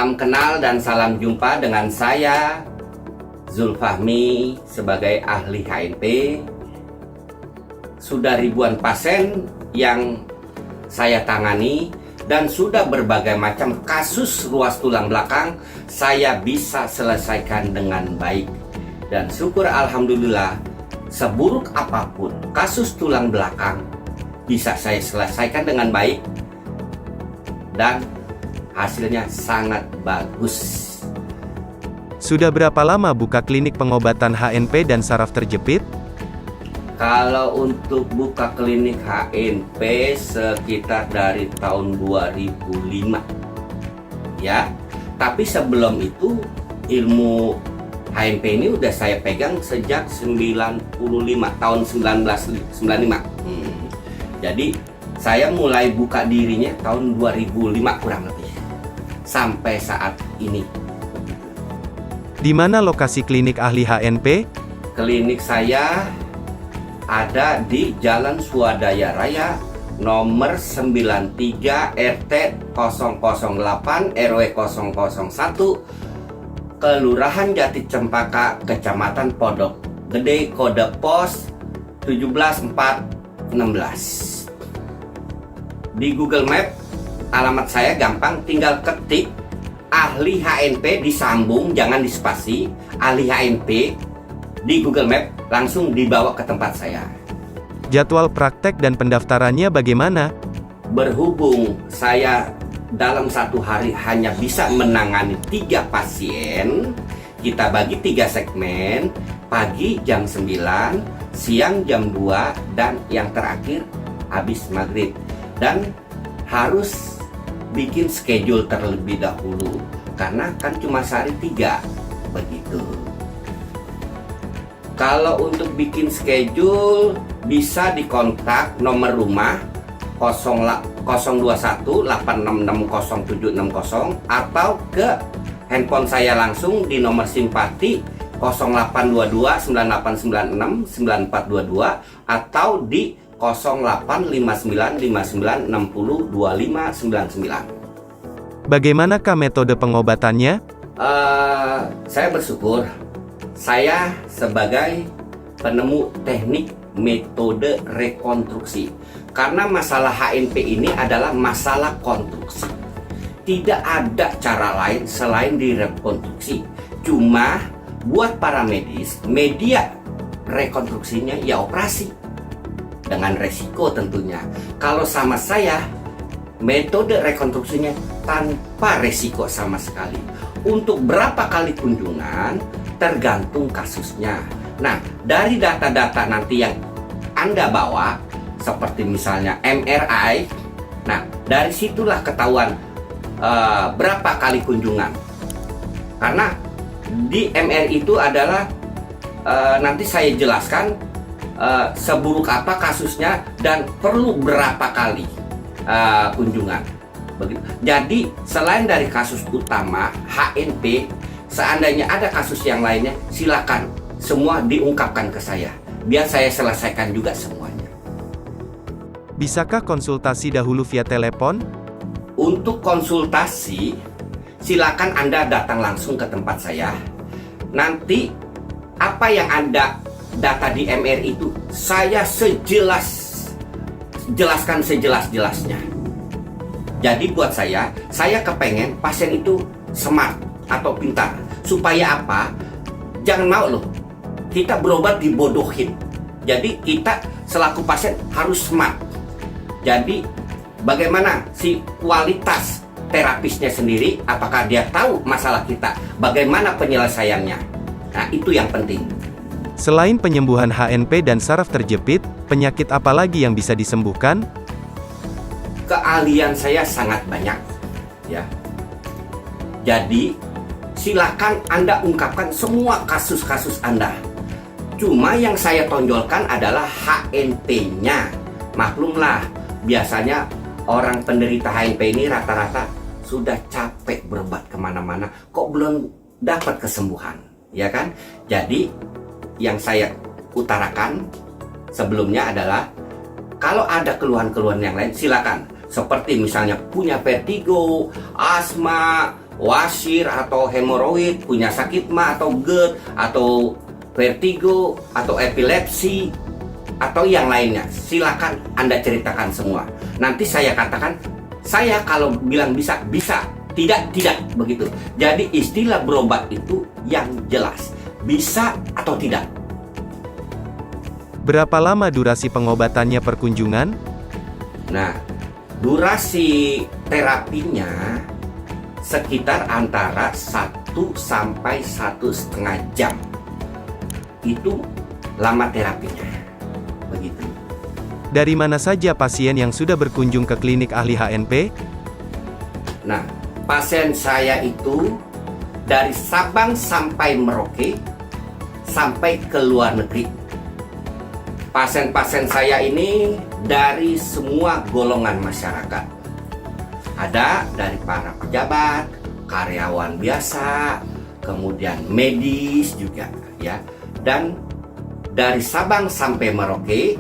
Salam kenal dan salam jumpa dengan saya Zulfahmi sebagai ahli HNP. Sudah ribuan pasien yang saya tangani dan sudah berbagai macam kasus ruas tulang belakang saya bisa selesaikan dengan baik. Dan syukur alhamdulillah, seburuk apapun kasus tulang belakang bisa saya selesaikan dengan baik dan hasilnya sangat bagus. Sudah berapa lama buka klinik pengobatan HNP dan saraf terjepit? Kalau untuk buka klinik HNP sekitar dari tahun 2005. Ya. Tapi sebelum itu ilmu HNP ini udah saya pegang sejak 95, tahun 1995. Jadi saya mulai buka dirinya tahun 2005 kurang lebih. Sampai saat ini. Di mana lokasi klinik ahli HNP? Klinik saya ada di Jalan Swadaya Raya nomor 93 RT 008 RW 001 Kelurahan Jati Cempaka, Kecamatan Pondok Gede, kode pos 17416. Di Google Map alamat saya gampang, tinggal ketik ahli HNP disambung, jangan dispasi, ahli HNP di Google Map, langsung dibawa ke tempat saya. Jadwal praktek dan pendaftarannya bagaimana? Berhubung saya dalam satu hari hanya bisa menangani 3 pasien, kita bagi 3 segmen, pagi jam 9, siang jam 2, dan yang terakhir habis maghrib. Dan harus bikin schedule terlebih dahulu karena kan cuma sehari 3 begitu. Kalau untuk bikin schedule bisa dikontak nomor rumah 021-866-0760 atau ke handphone saya langsung di nomor simpati 0822-9896-9422 atau di 085959602599. Bagaimanakah metode pengobatannya? Saya bersyukur saya sebagai penemu teknik metode rekonstruksi, karena masalah HNP ini adalah masalah konstruksi. Tidak ada cara lain selain direkonstruksi. Cuma buat para medis, media rekonstruksinya ya operasi dengan resiko tentunya. Kalau sama saya, metode rekonstruksinya tanpa resiko sama sekali. Untuk berapa kali kunjungan tergantung kasusnya. Nah, dari data-data nanti yang Anda bawa, seperti misalnya MRI, nah dari situlah ketahuan berapa kali kunjungan. Karena di MRI itu adalah nanti saya jelaskan seburuk apa kasusnya dan perlu berapa kali kunjungan. Begitu. Jadi selain dari kasus utama HNP, seandainya ada kasus yang lainnya, silakan semua diungkapkan ke saya, biar saya selesaikan juga semuanya. Bisakah konsultasi dahulu via telepon? Untuk konsultasi, silakan Anda datang langsung ke tempat saya. Nanti apa yang Anda data di MRI itu saya jelaskan sejelas-jelasnya. Jadi buat saya kepengen pasien itu smart atau pintar. Supaya apa? Jangan mau loh kita berobat dibodohin. Jadi kita selaku pasien harus smart. Jadi bagaimana si kualitas terapisnya sendiri, apakah dia tahu masalah kita, bagaimana penyelesaiannya. Nah, itu yang penting. Selain penyembuhan HNP dan saraf terjepit, penyakit apa lagi yang bisa disembuhkan? Keahlian saya sangat banyak, ya. Jadi silakan Anda ungkapkan semua kasus-kasus Anda. Cuma yang saya tonjolkan adalah HNP-nya. Maklumlah, biasanya orang penderita HNP ini rata-rata sudah capek berobat kemana-mana, kok belum dapat kesembuhan, ya kan? Jadi yang saya utarakan sebelumnya adalah kalau ada keluhan-keluhan yang lain silakan, seperti misalnya punya vertigo, asma, wasir atau hemoroid, punya sakit mah atau GERD atau vertigo atau epilepsi atau yang lainnya, silakan Anda ceritakan semua. Nanti saya katakan, saya kalau bilang bisa, bisa, tidak, begitu. Jadi istilah berobat itu yang jelas, bisa atau tidak. Berapa lama durasi pengobatannya per kunjungan? Nah, durasi terapinya sekitar antara 1 sampai 1,5 jam. Itu lama terapinya. Begitu. Dari mana saja pasien yang sudah berkunjung ke klinik ahli HNP? Nah, pasien saya itu dari Sabang sampai Merauke, sampai ke luar negeri. Pasien-pasien saya ini dari semua golongan masyarakat. Ada dari para pejabat, karyawan biasa, kemudian medis juga ya. Dan dari Sabang sampai Merauke,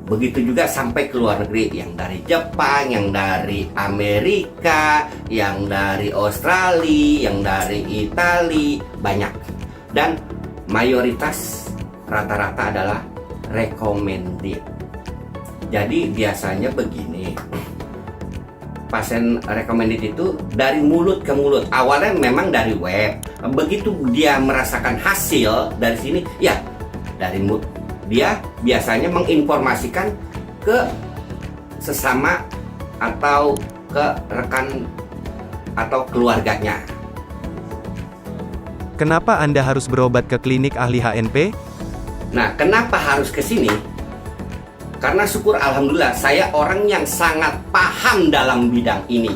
begitu juga sampai ke luar negeri, yang dari Jepang, yang dari Amerika, yang dari Australia, yang dari Italia, banyak. Dan mayoritas rata-rata adalah recommended. Jadi biasanya begini, pasien recommended itu dari mulut ke mulut. Awalnya memang dari web. Begitu dia merasakan hasil dari sini, ya dari mulut. Dia biasanya menginformasikan ke sesama atau ke rekan atau keluarganya. Kenapa Anda harus berobat ke klinik ahli HNP? Nah, kenapa harus ke sini? Karena syukur alhamdulillah saya orang yang sangat paham dalam bidang ini.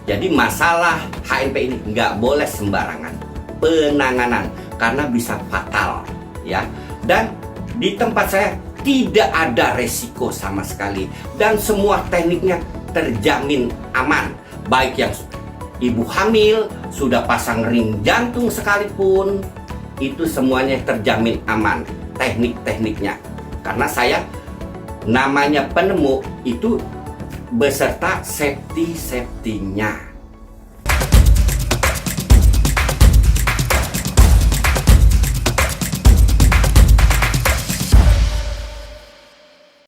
Jadi masalah HNP ini nggak boleh sembarangan penanganan karena bisa fatal ya. Dan di tempat saya tidak ada resiko sama sekali dan semua tekniknya terjamin aman. Baik yang ibu hamil, sudah pasang ring jantung sekalipun, itu semuanya terjamin aman teknik-tekniknya. Karena saya namanya penemu itu beserta safety-nya.